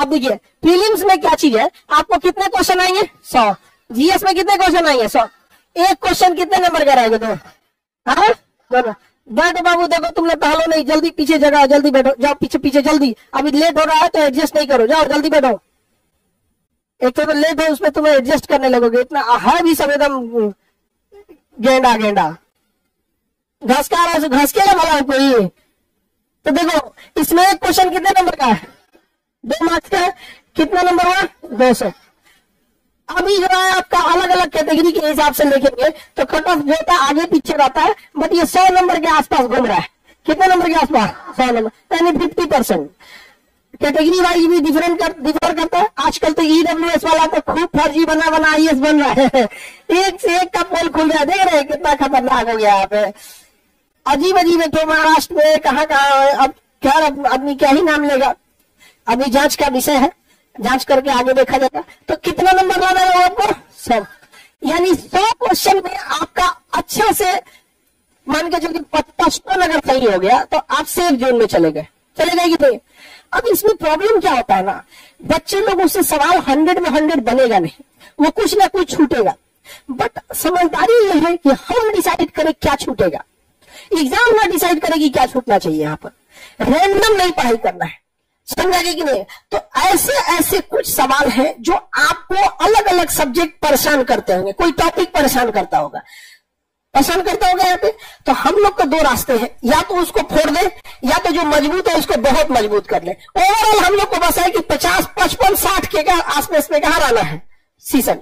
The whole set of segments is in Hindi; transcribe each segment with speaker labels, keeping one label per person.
Speaker 1: अब देखिए प्रीलिम्स में क्या चीज है, आपको कितने क्वेश्चन आएंगे 100, जीएस में कितने क्वेश्चन आएंगे 100, एक क्वेश्चन कितने नंबर का रहेगा? तो हाँ दोनों। बैठो बाबू, देखो तुमने टहलो नहीं, जल्दी पीछे जगह, जल्दी बैठो, जाओ पीछे पीछे जल्दी, अभी लेट हो रहा है तो एडजस्ट नहीं करो, जाओ जल्दी बैठो। एक तो लेट है उसमें तुम्हें एडजस्ट करने लगोगे, इतना है भी सब एकदम गेंडा गेंडा, घास का रहा है, घास के वाला है कोई। तो देखो इसमें एक क्वेश्चन कितने नंबर का है? 2 मार्क्स का है, कितना नंबर हुआ? 200। अभी जो है आपका अलग अलग कैटेगरी के हिसाब से लिखेंगे तो कट ऑफ जो होता है आगे पीछे रहता है, बट ये 100 नंबर के आसपास घूम रहा है। कितने नंबर के आसपास? 100 नंबर, यानी 50%। कैटेगरी वाइज भी डिफर करता है। आजकल तो ईडब्ल्यूएस वाला तो खूब फर्जी बना आईएएस बन रहा है, एक से एक का पोल खुल रहा है, देख रहे हैं कितना खतरनाक हो गया यहाँ पे। अजीब अजीब तो महाराष्ट्र में कहाँ, अब क्या आदमी क्या ही नाम लेगा, अभी जांच का विषय है, जांच करके आगे देखा जाएगा। तो कितना नंबर लाना है आपको? 100, यानी 100 क्वेश्चन में आपका अच्छा से मान के चलिए 55 अगर सही हो गया तो आप सेफ जोन में चले गए कि नहीं। अब इसमें प्रॉब्लम क्या होता है ना, बच्चे लोगों से सवाल 100 में 100 बनेगा नहीं, वो कुछ ना कुछ छूटेगा, बट समझदारी ये है कि हम डिसाइड करें क्या छूटेगा, एग्जाम ना डिसाइड करेगी क्या छूटना चाहिए। यहाँ पर रैंडम नहीं पढ़ाई करना है, समझा कि नहीं। तो ऐसे ऐसे कुछ सवाल हैं जो आपको अलग अलग सब्जेक्ट परेशान करते होंगे, कोई टॉपिक परेशान करता होगा यहाँ पे। तो हम लोग को 2 रास्ते हैं, या तो उसको फोड़ दे, या तो जो मजबूत है उसको बहुत मजबूत कर ले। ओवरऑल हम लोग को बस है कि 50, 55, 60 के आसपास में कहाँ रहना है सीजन।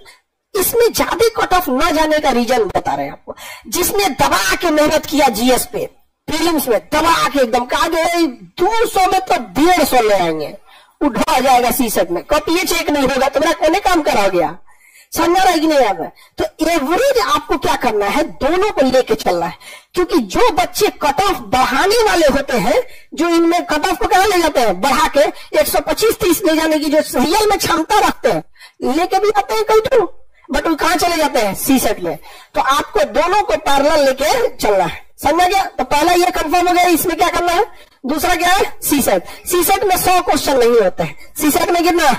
Speaker 1: इसमें ज्यादा कट ऑफ न जाने का रीजन बता रहे हैं आपको। जिसने दबा के मेहनत किया जीएस पे प्रीलिम्स में, दबा के एकदम कहा गया 200 में तो 150 ले आएंगे, उठा जाएगा सीसेट में, कॉपी चेक नहीं होगा तो मेरा कोने काम करा गया, समझा रहा है कि नहीं आप। तो एवरेज आपको क्या करना है, दोनों को लेके चलना है, क्योंकि जो बच्चे कट ऑफ बढ़ाने वाले होते हैं, जो इनमें कट ऑफ को कहां ले जाते हैं बढ़ा के 125-30 ले जाने की जो रियल में क्षमता रखते हैं, लेके भी आते हैं कई तो, बट वो कहां चले जाते हैं सीसेट में। तो आपको दोनों को पैरेलल लेके चलना है, समझा गया। तो पहला ये कंफर्म हो गया, इसमें क्या करना है। दूसरा क्या है, सीसेट। सीसेट में 100 क्वेश्चन नहीं होते हैं, सीसेट में कितना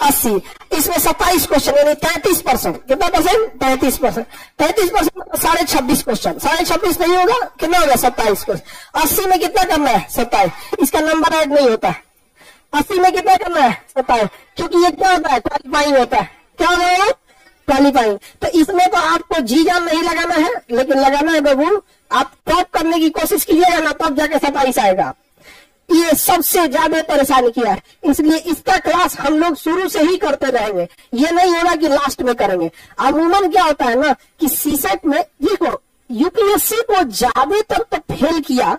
Speaker 1: 80, इसमें 27 क्वेश्चन यानी 33%। कितना परसेंट? 33%। 33% 26.5 क्वेश्चन, 26.5 नहीं होगा, कितना होगा 27 क्वेश्चन। 80 में कितना करना है 27, इसका नंबर ऐड नहीं होता है। 80 में कितना करना है 27, क्योंकि ये क्या होता है क्वालिफाइंग होता है। क्या होगा वो क्वालिफाइंग। तो इसमें तो आपको जी जान नहीं लगाना है, लेकिन लगाना है बाबू, आप टॉप करने की कोशिश कीजिएगा ना, तब जाके 27 आएगा। ये सबसे ज्यादा परेशान किया है, इसलिए इसका क्लास हम लोग शुरू से ही करते रहेंगे, ये नहीं होगा कि लास्ट में करेंगे। अमूमन क्या होता है ना कि सीसेट में देखो यूपीएससी को ज्यादातर तो फेल किया,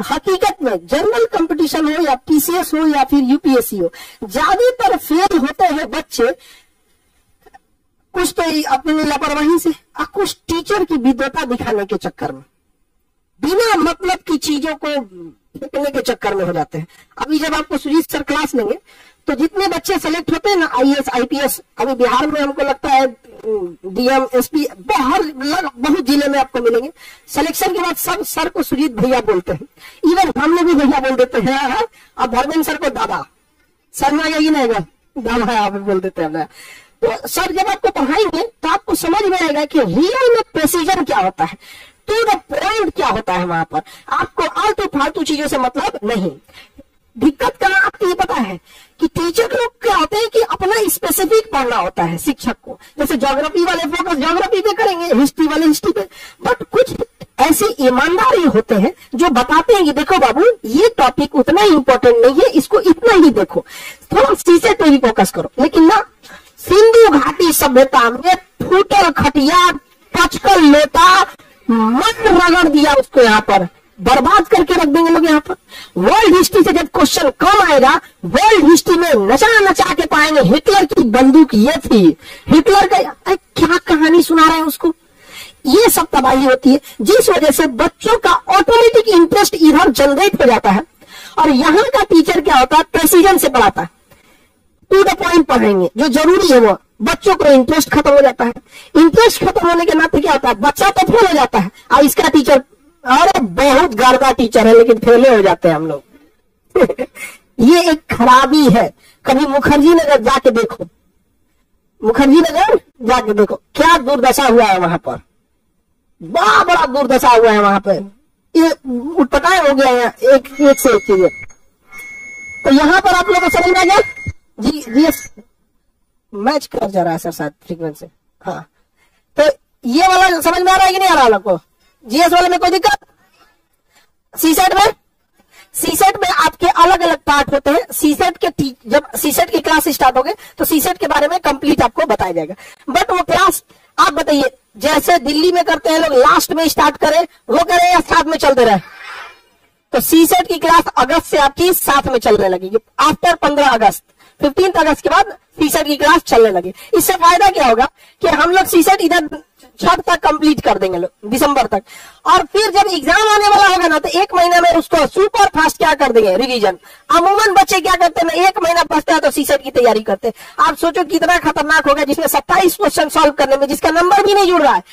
Speaker 1: हकीकत में जनरल कंपटीशन हो या पीसीएस हो या फिर यूपीएससी हो, ज्यादातर फेल होते हैं बच्चे कुछ तो अपनी लापरवाही से और कुछ टीचर की विद्वता दिखाने के चक्कर में, बिना मतलब की चीजों को फेंकने के चक्कर में हो जाते हैं। अभी जब आपको सुजीत सर क्लास लेंगे तो जितने बच्चे सेलेक्ट होते हैं ना आईएएस आईपीएस, अभी बिहार में हमको लगता है डीएम एसपी बहुत जिले में आपको मिलेंगे। सिलेक्शन के बाद सब सर को सुजीत भैया बोलते हैं, इवन हम लोग भी भैया बोल देते हैं, और धर्मेंद्र सर को दादा, सर में आएगा नहीं दादा आप बोल देते हैं। तो सर जब आपको पढ़ाएंगे तो आपको समझ में आएगा कि रियल में प्रेसिजन क्या होता है, टू द पॉइंट क्या होता है। वहां पर आपको आलतू फालतू चीजों से मतलब नहीं। दिक्कत क्या आपको ये पता है कि टीचर लोग क्या होते हैं कि अपना स्पेसिफिक पढ़ना होता है शिक्षक को, जैसे ज्योग्राफी वाले फोकस ज्योग्राफी पे करेंगे, हिस्ट्री वाले हिस्ट्री पे, बट कुछ ऐसे ईमानदारी होते हैं जो बताते हैं कि देखो बाबू ये टॉपिक उतना इंपॉर्टेंट नहीं है, इसको इतना ही देखो, थोड़ा शीशे पे भी फोकस करो। लेकिन ना सिंधु घाटी सभ्यता में फूटल खटिया पचकल लोटा मन रगड़ दिया उसको, यहाँ पर बर्बाद करके रख देंगे लोग। यहाँ पर वर्ल्ड हिस्ट्री से जब क्वेश्चन कम आएगा, वर्ल्ड हिस्ट्री में नचा नचा के पाएंगे हिटलर की बंदूक ये थी, हिटलर का क्या कहानी सुना रहे हैं उसको। ये सब तबाही होती है, जिस वजह से बच्चों का ऑटोमेटिक इंटरेस्ट इधर जनरेट हो जाता है। और यहाँ का टीचर क्या होता है, प्रेसिजन से पढ़ाता है, टू द पॉइंट पढ़ेंगे, जो जरूरी है वो। बच्चों को इंटरेस्ट खत्म हो जाता है, इंटरेस्ट खत्म होने के नाते क्या होता है, बच्चा तो फेल हो जाता है। और इसका टीचर अरे बहुत गर्दा टीचर है लेकिन फेले हो जाते हैं हम लोग ये एक खराबी है। कभी मुखर्जी नगर जाके देखो, मुखर्जी नगर जाके देखो क्या दुर्दशा हुआ है वहां पर, बड़ा बड़ा दुर्दशा हुआ है वहां पर। ये उटपटांग हो गया है एक से एक चीजें। तो यहाँ पर आप लोगों को समझ में आ गया। जी मैच कर जा रहा है सर शायद फ्रीक्वेंसी। हाँ, तो ये वाला समझ में आ रहा है कि नहीं आ रहा आप लोग को? जीएस वाले में कोई दिक्कत? सीसेट में, सीसेट में आपके अलग अलग पार्ट होते हैं। सीसेट के जब सीसेट की क्लास स्टार्ट होगी तो सीसेट के बारे में कंप्लीट आपको बताया जाएगा। बट वो क्लास आप बताइए, जैसे दिल्ली में करते हैं लोग लास्ट में स्टार्ट करें वो करें या साथ में चलते रहे? तो सीसेट की क्लास अगस्त से आपकी साथ में चलने लगेगी। आफ्टर 15 अगस्त 15 अगस्त के बाद सीसेट की क्लास चलने लगी। इससे फायदा क्या होगा कि हम लोग सीसेट इधर छठ तक कंप्लीट कर देंगे लोग, दिसंबर तक। और फिर जब एग्जाम आने वाला होगा ना तो एक महीना में उसको सुपर फास्ट क्या कर देंगे, रिवीजन। अमूमन बच्चे क्या करते हैं ना, एक महीना बचता है तो सीसेट की तैयारी करते हैं। आप सोचो कितना खतरनाक होगा, जिसमें 27 क्वेश्चन सॉल्व करने में जिसका नंबर भी नहीं जुड़ रहा है।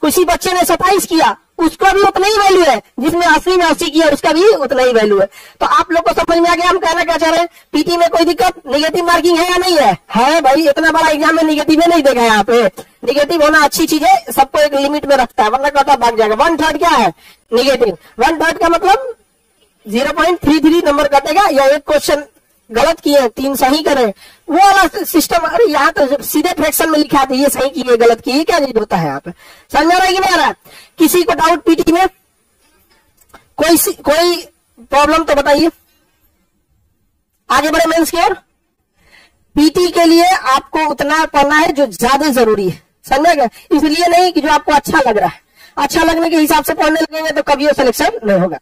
Speaker 1: किसी बच्चे ने 27 किया उसका भी उतना ही वैल्यू है, जिसमें 80 में 80 किया उसका भी उतना ही वैल्यू है। तो आप लोग को समझ में आ गया हम कहना क्या चाह रहे हैं? पीटी में कोई दिक्कत, निगेटिव मार्किंग है या नहीं है? है भाई, इतना बड़ा एग्जाम में निगेटिव नहीं देगा। यहाँ पे निगेटिव होना अच्छी चीज है, सबको एक लिमिट में रखता है, वरना कटा भाग जाएगा। 1/3 क्या है? निगेटिव। 1/3 का मतलब 0.33 नंबर कटेगा, या एक क्वेश्चन गलत किए 3 सही करे, वो वाला सिस्टम। अरे यहाँ तो सीधे फ्रैक्शन में लिखा था, ये सही किए गलत किए, क्या चीज होता है यहाँ पे? समझ आ रहा है कि नहीं आ रहा? किसी को डाउट पीटी में कोई प्रॉब्लम तो बताइए। आगे बढ़े मेंस की ओर। पीटी के लिए आपको उतना पढ़ना है जो ज्यादा जरूरी है, समझ गए? इसलिए नहीं कि जो आपको अच्छा लग रहा है, अच्छा लगने के हिसाब से पढ़ने लगेंगे तो कभी वो सिलेक्शन नहीं होगा।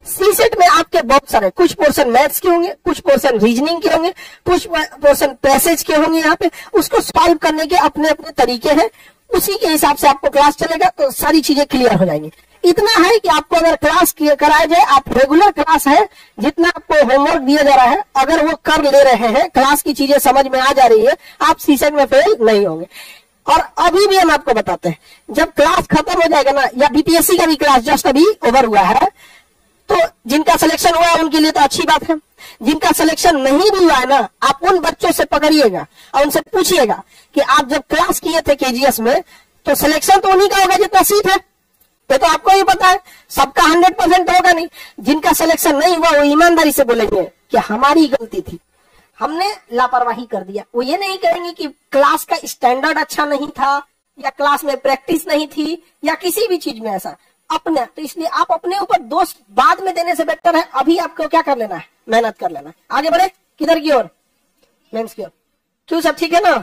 Speaker 1: सीसेट में आपके बहुत सारे, कुछ पोर्शन मैथ्स के होंगे, कुछ पोर्शन रीजनिंग के होंगे, कुछ पोर्शन पैसेज के होंगे। यहाँ पे उसको सॉल्व करने के अपने अपने तरीके हैं, उसी के हिसाब से आपको क्लास चलेगा तो सारी चीजें क्लियर हो जाएंगी। इतना है कि आपको अगर क्लास कराया जाए, आप रेगुलर क्लास है, जितना आपको होमवर्क दिया जा रहा है अगर वो कर ले रहे हैं, क्लास की चीजें समझ में आ जा रही है, आप सीसेट में फेल नहीं होंगे। और अभी भी हम आपको बताते हैं, जब क्लास खत्म हो जाएगा ना, या बीपीएससी का भी क्लास जस्ट अभी ओवर हुआ है, तो जिनका सिलेक्शन हुआ है उनके लिए तो अच्छी बात है। जिनका सिलेक्शन नहीं भी हुआ है ना, आप उन बच्चों से पकड़िएगा और उनसे पूछिएगा कि आप जब क्लास किए थे केजीएस में तो सिलेक्शन तो उन्हीं का होगा जितना सीट है। तो आपको ही पता है सबका 100% होगा नहीं। जिनका सिलेक्शन नहीं हुआ वो ईमानदारी से बोलेंगे कि हमारी गलती थी, हमने लापरवाही कर दिया। वो ये नहीं कहेंगे कि क्लास का स्टैंडर्ड अच्छा नहीं था, या क्लास में प्रैक्टिस नहीं थी, या किसी भी चीज में ऐसा अपने। तो इसलिए आप अपने ऊपर दोष बाद में देने से बेहतर है अभी आपको क्या कर लेना है, मेहनत कर लेना है। आगे बढ़े किधर की ओर? मेंस की ओर। क्यों सब ठीक है ना?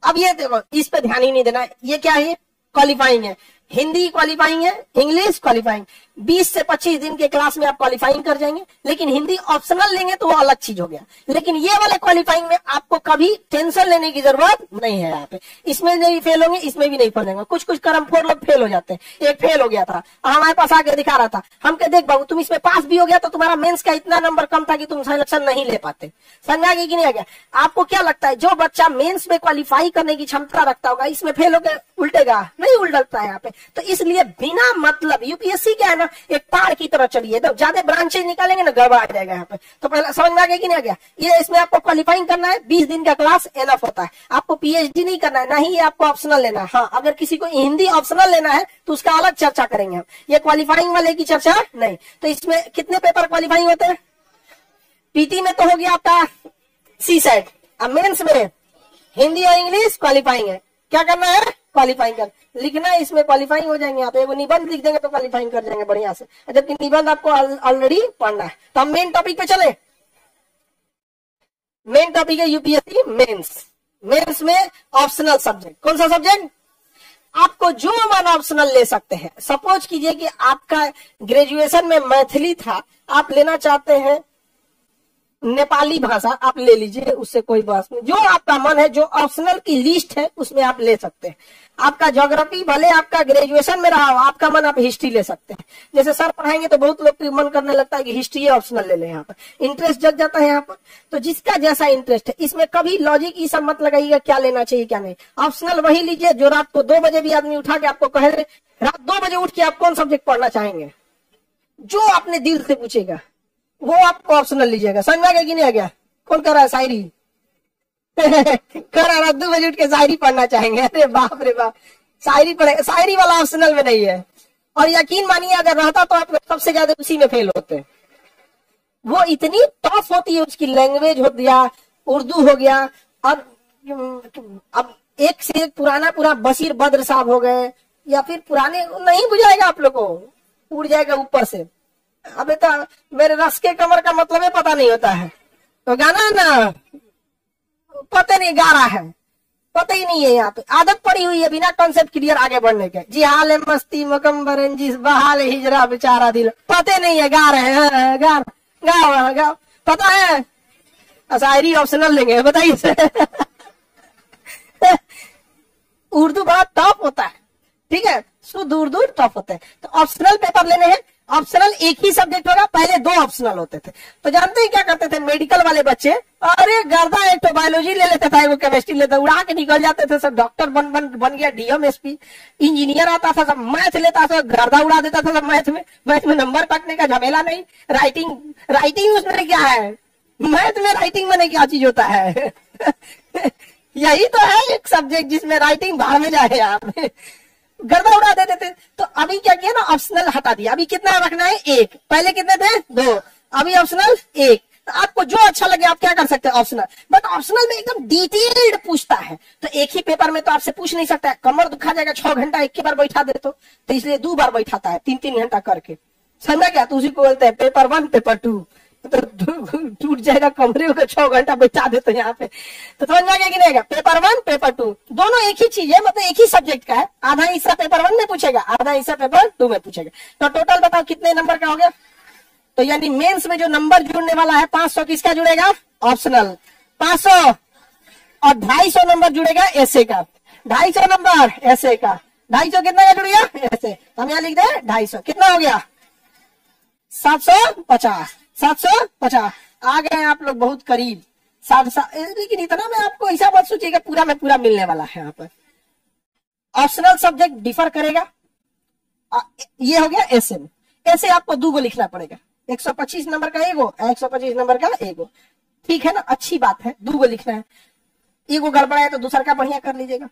Speaker 1: अब ये देखो, इस पे ध्यान ही नहीं देना। ये क्या है? क्वालिफाइंग है। हिंदी क्वालिफाइंग है, इंग्लिश क्वालिफाइंग। 20 से 25 दिन के क्लास में आप क्वालिफाइंग कर जाएंगे। लेकिन हिंदी ऑप्शनल लेंगे तो वो अलग चीज हो गया। लेकिन ये वाले क्वालिफाइंग में आपको कभी टेंशन लेने की जरूरत नहीं है। यहाँ पे इसमें नहीं फेल होंगे, इसमें भी नहीं फेल होंगे। कुछ कुछ कर्म फोर लोग फेल हो जाते हैं। एक फेल हो गया था, हमारे पास आके दिखा रहा था, हम कह देख बाबू तुम इसमें पास भी हो गया तो तुम्हारा मेंस का इतना नंबर कम था कि तुम सिलेक्शन नहीं ले पाते। समझ आ गया कि नहीं आ गया? आपको क्या लगता है जो बच्चा मेंस में क्वालिफाई करने की क्षमता रखता होगा इसमें फेल होकर उल्टेगा? नहीं उल्टता है यहाँ पे। तो इसलिए बिना मतलब यूपीएससी क्या है ना, एक तार की तरह चलिए, तो ज्यादा ब्रांचेज निकालेंगे ना गड़बड़ आ जाएगा यहाँ पे। तो पहले समझ में आ गया कि नहीं आ गया? ये इसमें आपको क्वालिफाइंग करना है, 20 दिन का क्लास एनफ होता है। आपको पीएचडी नहीं करना है, ना ही आपको ऑप्शनल लेना है। हाँ, अगर किसी को हिंदी ऑप्शनल लेना है तो उसका अलग चर्चा करेंगे हम, ये क्वालिफाइंग वाले की चर्चा नहीं। तो इसमें कितने पेपर क्वालिफाइंग होते हैं? पीटी में तो हो गया आपका सीसेट, अब मेंस में हिंदी और इंग्लिश क्वालिफाइंग है। क्या करना है? क्वालिफाइंग कर लिखना है, इसमें क्वालिफाइंग हो जाएंगे। आप एगो निबंध लिख देंगे तो क्वालिफाइंग कर जाएंगे बढ़िया से, जबकि निबंध आपको ऑलरेडी पढ़ना है। तो हम मेन टॉपिक पे चले। मेन टॉपिक है यूपीएससी मेंस। मेंस में ऑप्शनल सब्जेक्ट, कौन सा सब्जेक्ट? आपको जो मन ऑप्शनल ले सकते हैं। सपोज कीजिए कि आपका ग्रेजुएशन में मैथिली था, आप लेना चाहते हैं नेपाली भाषा आप ले लीजिए, उससे कोई बहस नहीं। जो आपका मन है, जो ऑप्शनल की लिस्ट है उसमें आप ले सकते हैं। आपका ज्योग्राफी भले आपका ग्रेजुएशन में रहा हो, आपका मन आप हिस्ट्री ले सकते हैं। जैसे सर पढ़ाएंगे तो बहुत लोग को मन करने लगता है कि हिस्ट्री ऑप्शनल ले लें, यहाँ पर इंटरेस्ट जग जाता है यहाँ पर। तो जिसका जैसा इंटरेस्ट है, इसमें कभी लॉजिक ये सब मत लगाइएगा क्या लेना चाहिए क्या नहीं। ऑप्शनल वही लीजिए जो रात को 2 बजे भी आदमी उठा के आपको कहे रात 2 बजे उठ के आप कौन सब्जेक्ट पढ़ना चाहेंगे, जो आपने दिल से पूछेगा वो आपको ऑप्शनल लीजिएगा। समझ में आ गया कि नहीं आ गया? कौन कर रहा है शायरी? कर रहा 2 बजे उठ के शायरी पढ़ना चाहेंगे? अरे बाप रे बाप, शायरी पढ़े, शायरी वाला ऑप्शनल में नहीं है। और यकीन मानिए अगर रहता तो आप सबसे ज्यादा उसी में फेल होते। वो इतनी टफ होती है, उसकी लैंग्वेज हो गया, उर्दू हो गया, अब एक से एक पुराना पूरा बशीर बद्र साहब हो गए, या फिर पुराने नहीं बुझाएगा आप लोग को, उड़ जाएगा ऊपर से। अबे तो मेरे रस के कमर का मतलब है पता नहीं होता है, तो गाना है ना पता नहीं गा रहा है, पता ही नहीं है। यहाँ पे आदत पड़ी हुई है बिना कॉन्सेप्ट क्लियर आगे बढ़ने के। जी हाल है मस्ती मकम्बर जिस बहाल हिजरा बेचारा दिल, पते नहीं है, गा रहे हैं, गा पता है। शायरी ऑप्शनल लेंगे बताइए। उर्दू बड़ा टफ होता है, ठीक है, शुद्ध उर्दू टफ होता है। तो ऑप्शनल पेपर लेने हैं, ऑप्शनल एक ही सब्जेक्ट होगा, पहले 2 ऑप्शनल होते थे। तो जानते हैं क्या करते थे मेडिकल वाले बच्चे? अरे गर्दा, एक तो बायोलॉजी ले लेता था, एक केमिस्ट्री लेता, उड़ा के निकल जाते थे सब। डॉक्टर बन गया, डीएम एसपी इंजीनियर आता था, सब मैथ लेता था, गर्दा उड़ा देता था सब मैथ में नंबर काटने का झमेला नहीं। राइटिंग उसमें क्या है, मैथ में राइटिंग में क्या चीज होता है? यही तो है एक सब्जेक्ट जिसमें राइटिंग बाहर में जाए, आप गर्दा उड़ा देते थे। तो अभी क्या किया ना, ऑप्शनल हटा दिया। अभी कितना रखना है? 1। पहले कितने थे? 2। अभी ऑप्शनल 1। तो आपको जो अच्छा लगे आप क्या कर सकते हैं ऑप्शनल। बट ऑप्शनल में एकदम डिटेल्ड पूछता है, तो एक ही पेपर में तो आपसे पूछ नहीं सकता है, कमर दुखा जाएगा 6 घंटा एक ही बार बैठा दे तो इसलिए 2 बार बैठाता है, 3-3 घंटा करके। समझा क्या? तो उसी को बोलते हैं पेपर 1 पेपर 2। तो टूट जाएगा कमरे में, 6 घंटा बैठा देते यहाँ पे। तो समझ में आ गया कि नहीं? पेपर 1 पेपर 2 दोनों एक ही चीज है, मतलब एक ही सब्जेक्ट का है। आधा हिस्सा पेपर 1 में पूछेगा, आधा हिस्सा पेपर 2 में पूछेगा। तो टोटल बताओ कितने नंबर का हो गया? तो यानी मेंस में जो नंबर जुड़ने वाला है 500 किसका जुड़ेगा? ऑप्शनल 500, और 250 नंबर जुड़ेगा ऐसे का। 250 नंबर ऐसे का, 250 कितना का जुड़ गया? ऐसे हम यहाँ लिख दे 250 कितना हो गया? 750। 750 आ गए आप लोग बहुत करीब। लेकिन इतना में आपको ऐसा मत सोचिएगा पूरा में पूरा मिलने वाला है। यहाँ पर ऑप्शनल सब्जेक्ट डिफर करेगा। ये हो गया एसएम। ऐसे आपको 2 गो लिखना पड़ेगा, 125 नंबर का एगो, 125 नंबर का एगो, ठीक है ना? अच्छी बात है, 2 गो लिखना है। एगो गड़बड़ा है तो दूसरा का बढ़िया कर लीजिएगा।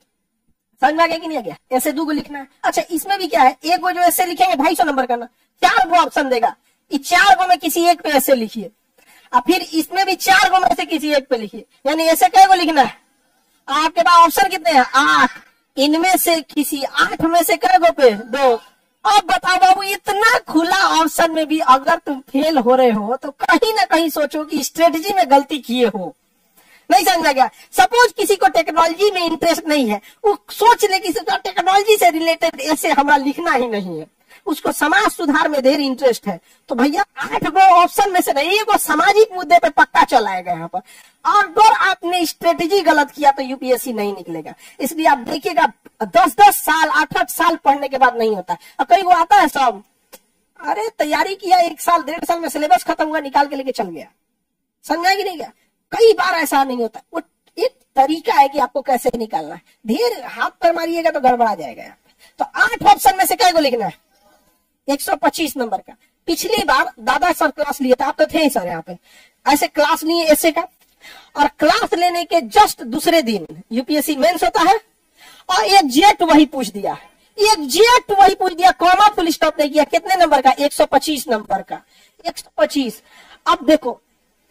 Speaker 1: समझ में आ गया कि नहीं आ गया? ऐसे 2 गो लिखना है। अच्छा इसमें भी क्या है, एक गो जो ऐसे लिखेंगे 250 नंबर का ना, 4 गो ऑप्शन देगा। इस 4 गो में किसी एक पे ऐसे लिखिए, और फिर इसमें भी 4 गो में से किसी एक पे लिखिए। यानी ऐसे कई गो लिखना है? आपके पास ऑप्शन कितने हैं? 8। इनमें से किसी 8 में से कई गो पे? 2। अब बताओ बाबू, इतना खुला ऑप्शन में भी अगर तुम फेल हो रहे हो तो कहीं ना कहीं सोचो कि स्ट्रेटजी में गलती किए हो। नहीं समझा गया? सपोज किसी को टेक्नोलॉजी में इंटरेस्ट नहीं है, वो सोच ले कि टेक्नोलॉजी से रिलेटेड ऐसे हमारा लिखना ही नहीं है, उसको समाज सुधार में देर इंटरेस्ट है, तो भैया 8 गो ऑप्शन में से नहीं, एक सामाजिक मुद्दे पे पक्का चलाएगा यहाँ पर। अगर आपने स्ट्रेटेजी गलत किया तो यूपीएससी नहीं निकलेगा। इसलिए आप देखिएगा 10-10 साल 8-8 साल पढ़ने के बाद नहीं होता। और कई वो आता है सब, अरे तैयारी किया 1 साल 1.5 साल में सिलेबस खत्म हुआ, निकाल के लेके चल गया। समझा कि नहीं गया? कई बार ऐसा नहीं होता। वो एक तरीका है कि आपको कैसे निकालना है। ढेर हाथ पर मारिएगा तो गड़बड़ा जाएगा। तो 8 ऑप्शन में से कई को लिखना है? 125 नंबर का। पिछली बार दादा सर क्लास लिए थे, आप तो थे ही सर यहाँ पे, ऐसे क्लास लिए ऐसे का, और क्लास लेने के जस्ट दूसरे दिन यूपीएससी मेंस होता है, और एग्जैक्ट वही पूछ दिया, एग्जैक्ट वही पूछ दिया, कॉमा फुल स्टॉप नहीं किया। कितने नंबर का? 125 नंबर का। 125। अब देखो,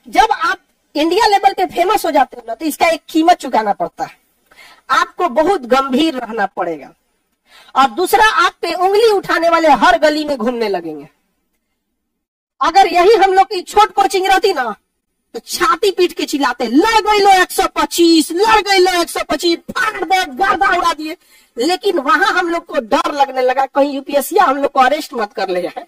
Speaker 1: जब आप इंडिया लेवल पे फेमस हो जाते हो ना, तो इसका एक कीमत चुकाना पड़ता है। आपको बहुत गंभीर रहना पड़ेगा, और दूसरा आप पे उंगली उठाने वाले हर गली में घूमने लगेंगे। अगर यही हम लोग की छोट कोचिंग रहती ना, तो छाती पीट के चिल्लाते, लड़ गई लो 125, लड़ गई लो 125, फाड़ दे, गर्दा उड़ा दिए। लेकिन वहां हम लोग को डर लगने लगा, कहीं यूपीएससी हम लोग को अरेस्ट मत कर ले जाए।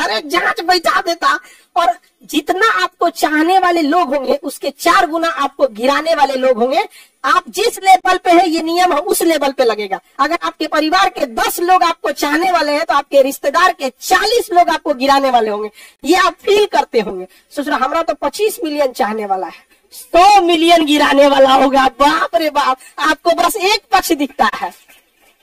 Speaker 1: अरे जांच बैठा देता, और जितना आपको चाहने वाले लोग होंगे उसके 4 गुना आपको गिराने वाले लोग होंगे। आप जिस लेवल पे है ये नियम है उस लेवल पे लगेगा। अगर आपके परिवार के 10 लोग आपको चाहने वाले हैं तो आपके रिश्तेदार के 40 लोग आपको गिराने वाले होंगे। ये आप फील करते होंगे। सोच रहा हमारा तो 25 मिलियन चाहने वाला है, 100 मिलियन गिराने वाला होगा। बाप रे बाप, आपको बस एक पक्ष दिखता है,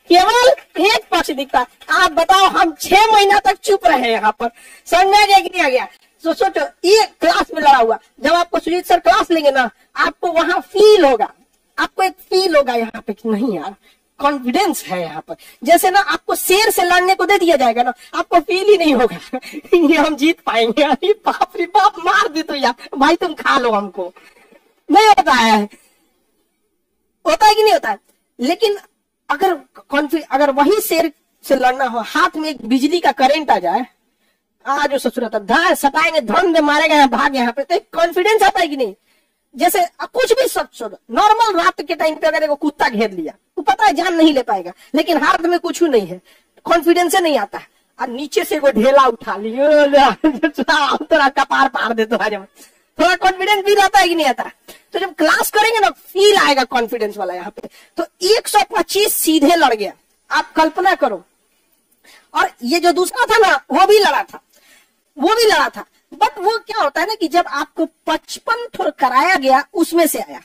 Speaker 1: केवल एक पक्ष दिखता है। आप बताओ, हम 6 महीना तक चुप रहे यहाँ पर, समझ में आ गया कि नहीं आ गया? तो सोचो, ये क्लास में लड़ा हुआ, जब आपको सुजीत सर क्लास लेंगे ना, आपको वहां फील होगा, आपको एक फील होगा यहाँ पे कि नहीं यार कॉन्फिडेंस है यहाँ पर। जैसे ना आपको शेर से लड़ने को दे दिया जाएगा ना, आपको फील ही नहीं होगा ये हम जीत पाएंगे। अरे बाप रे बाप, मार दे तो यार भाई, तुम खा लो हमको। नहीं होता है, होता है कि नहीं होता है? लेकिन अगर वही शेर से लड़ना हो, हाथ में एक बिजली का करंट आ जाए, आज जो ससुर धार सटाएंगे, धन दे मारेगा, भाग यहाँ पे, तो कॉन्फिडेंस आता है कि नहीं? जैसे कुछ भी सोच, नॉर्मल रात के टाइम पे अगर एक कुत्ता घेर लिया, तो पता है जान नहीं ले पाएगा, लेकिन हाथ में कुछ नहीं है, कॉन्फिडेंस नहीं आता है। और नीचे से वो ढेला उठा लिया, तेरा कपार पार दे, तो थोड़ा कॉन्फिडेंस भी रहता है कि नहीं आता? तो जब क्लास करेंगे ना, फील आएगा कॉन्फिडेंस वाला यहाँ पे। तो 125 सीधे लड़ गया, आप कल्पना करो। और ये जो दूसरा था ना, वो भी लड़ा था, बट वो क्या होता है ना कि जब आपको 55 थोड़ा कराया गया, उसमें से आया।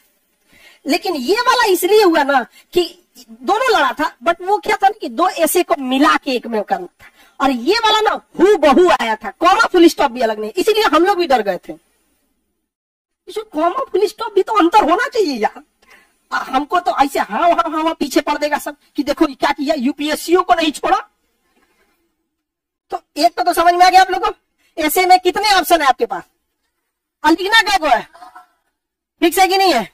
Speaker 1: लेकिन ये वाला इसलिए हुआ ना कि दोनों लड़ा था, बट वो क्या था ना कि 2 ऐसे को मिला के एक में करना था, और ये वाला ना हू बहू आया था, कॉमा फुल स्टॉप भी अलग नहीं, इसीलिए हम लोग भी डर गए थे। कॉमा फुल स्टॉप भी तो अंतर होना चाहिए यार। हमको तो ऐसे हाँ पीछे पड़ देगा सब कि देखो क्या किया, यूपीएससीओ को नहीं छोड़ा। तो एक तो समझ में आ गया आप लोगों को। ऐसे में कितने ऑप्शन है आपके पास? लिखना क्या को है, फिक्स है कि नहीं है?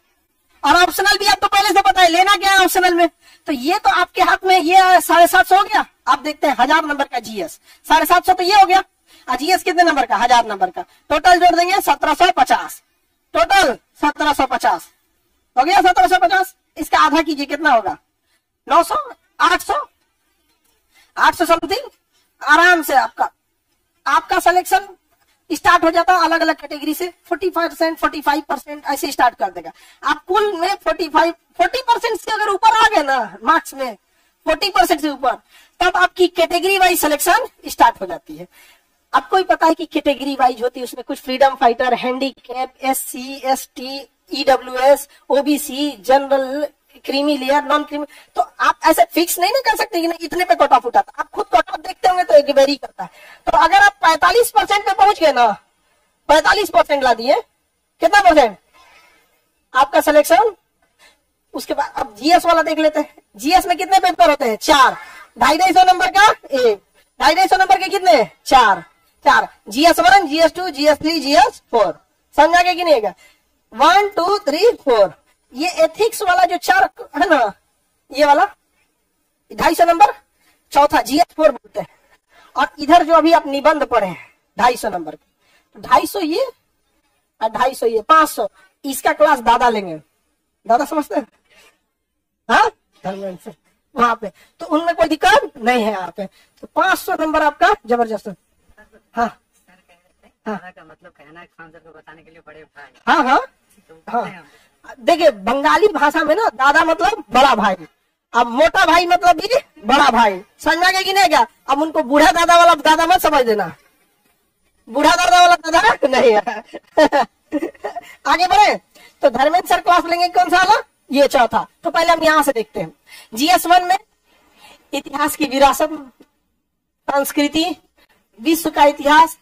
Speaker 1: और ऑप्शनल भी आपको पहले से पता है, लेना क्या है ऑप्शनल में। तो ये तो आपके हाथ में, ये 750 हो गया। आप देखते हैं 1000 नंबर का जीएस, 750 तो ये हो गया। जीएस कितने नंबर का? 1000 नंबर का। टोटल जोड़ देंगे 1750, टोटल 1750 हो गया। 1750 इसका आधा कीजिए, कितना होगा? 900, 800 समथिंग। आराम से आपका सिलेक्शन स्टार्ट हो जाता है अलग अलग कैटेगरी से। 40%, 45% ऐसे स्टार्ट कर देगा। आप कुल में 40% से अगर ऊपर आ गए ना मार्क्स में, 40% से ऊपर, तब आपकी कैटेगरी वाइज सिलेक्शन स्टार्ट हो जाती है। आपको ही पता है कि कैटेगरी वाइज होती है, उसमें कुछ freedom fighter, handicap, SC, ST, EWS, OBC, general, creamy layer, non creamy. तो आप ऐसे फिक्स नहीं ना कर सकते कि नहीं इतने पे कट ऑफ उठाता। आप खुद कट ऑफ देखते होंगे तो एक वेरी करता है। तो अगर आप 45% पे पहुंच गए ना, 45% ला दिए, कितना परसेंट आपका सिलेक्शन। उसके बाद अब जीएस वाला देख लेते हैं। जीएस में कितने पेपर होते हैं? 4, 250 नंबर का एक, 250 नंबर के कितने? 4। GS1, GS2, GS3, GS4 समझा गया कि नहीं? 1, 2, 3, 4। ये एथिक्स वाला जो 4 है ना, ये वाला 250 नंबर, चौथा GS4 बोलते हैं। और इधर जो अभी आप निबंध पढ़े हैं 250 नंबर के, 250 ये और 250 ये, 500। इसका क्लास दादा लेंगे, दादा समझते हैं? हाँ, वहां पे तो उनमें कोई दिक्कत नहीं है यहाँ पे। तो 500 नंबर आपका जबरदस्त। हाँ
Speaker 2: का मतलब कहना है खान सर को बताने के लिए बड़े भाई।
Speaker 1: हाँ। देखिए बंगाली भाषा में ना दादा मतलब बड़ा भाई, अब मोटा भाई मतलब भी बड़ा भाई। समझ में आ गया कि नहीं? क्या अब उनको बूढ़ा दादा वाला दादा मत समझ देना, बूढ़ा दादा वाला दादा नहीं है। आगे बढ़े तो धर्मेंद्र सर क्लास लेंगे कौन सा वाला? ये चौथा। तो पहले हम यहां से देखते हैं। GS1 में इतिहास की विरासत, संस्कृति, विश्व का इतिहास,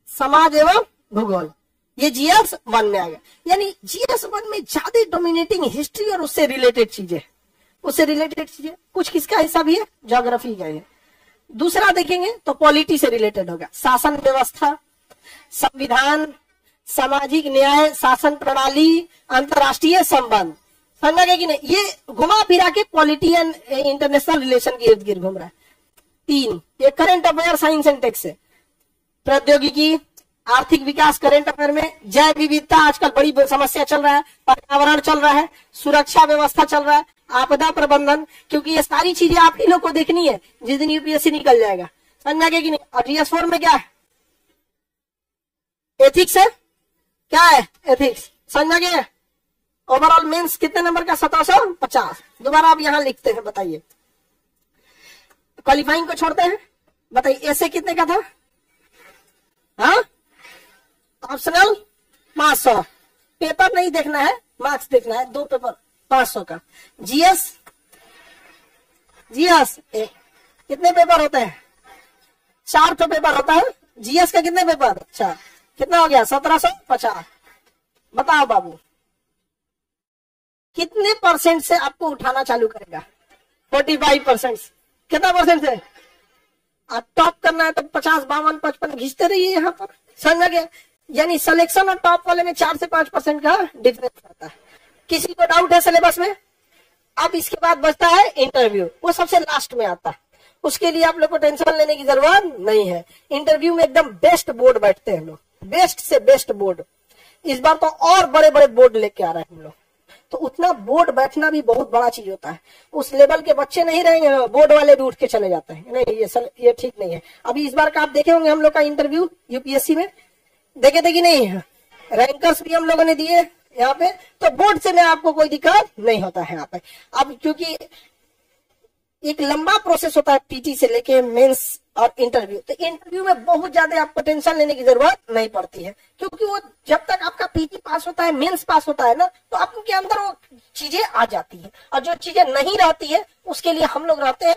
Speaker 1: समाज एवं भूगोल, ये GS1 में आ गया। यानी GS1 में ज्यादा डोमिनेटिंग हिस्ट्री और उससे रिलेटेड चीजें, कुछ किसका हिस्सा भी है? ज्योग्राफी का है। दूसरा देखेंगे तो पॉलिटी से रिलेटेड होगा, शासन व्यवस्था, संविधान, सामाजिक न्याय, शासन प्रणाली, अंतरराष्ट्रीय संबंध। समझा गया कि नहीं? ये घुमा फिरा के पॉलिटी एंड इंटरनेशनल रिलेशन के इर्द गिर्द घूम रहा है। 3 ये current affair, science and techs से, प्रौद्योगिकी, आर्थिक विकास करंट अफेयर में, जैव विविधता आजकल बड़ी समस्या चल रहा है, पर्यावरण चल रहा है, सुरक्षा व्यवस्था चल रहा है, आपदा प्रबंधन, क्योंकि ये सारी चीजें आप ही लोग को देखनी है जिस दिन यूपीएससी निकल जाएगा। समझ गए कि नहीं? और GS4 में क्या है? एथिक्स है। क्या है? एथिक्स। समझ गए? ओवरऑल मेंस कितने नंबर का? 1750। दोबारा आप यहां लिखते हैं, बताइए। क्वालिफाइंग को छोड़ते हैं, बताइए ऐसे कितने का था? हाँ, ऑप्शनल 500। पेपर नहीं देखना है, मार्क्स देखना है। 2 पेपर 500 का। जीएस कितने पेपर होते हैं? 4 तो पेपर होता है। जीएस का कितने पेपर? 4। कितना हो गया? 1750। बताओ बाबू, कितने परसेंट से आपको उठाना चालू करेगा? 45%। कितना परसेंट से? आप टॉप करना है तो 50, 52, 55 घिसते रहिए यहाँ पर। समझ गया? यानी सिलेक्शन और टॉप वाले में 4 से 5% का डिफरेंस रहता है। किसी को डाउट है सिलेबस में? अब इसके बाद बचता है इंटरव्यू, वो सबसे लास्ट में आता है। उसके लिए आप लोग को टेंशन लेने की जरूरत नहीं है। इंटरव्यू में एकदम बेस्ट बोर्ड बैठते हैं लोग, बेस्ट से बेस्ट बोर्ड। इस बार तो और बड़े बड़े बोर्ड लेके आ रहे हैं हम लोग, तो उतना बोर्ड बैठना भी बहुत बड़ा चीज होता है। उस लेवल के बच्चे नहीं रहेंगे, बोर्ड वाले भी उठ के चले जाते हैं। नहीं, ये ठीक नहीं है। अभी इस बार का आप देखे होंगे हम लोग का इंटरव्यू यूपीएससी में, देखे थे कि नहीं? रैंकर्स भी हम लोगों ने दिए यहाँ पे, तो बोर्ड से में आपको कोई दिक्कत नहीं होता है यहाँ पे। अब क्योंकि एक लंबा प्रोसेस होता है पीटी से लेके मेंस और इंटरव्यू, तो इंटरव्यू में बहुत ज्यादा आपको टेंशन लेने की जरूरत नहीं पड़ती है, क्योंकि वो जब तक आपका पीटी पास होता है, मेंस पास होता है ना, तो आपके अंदर वो चीजें आ जाती है। और जो चीजें नहीं रहती है उसके लिए हम लोग रहते हैं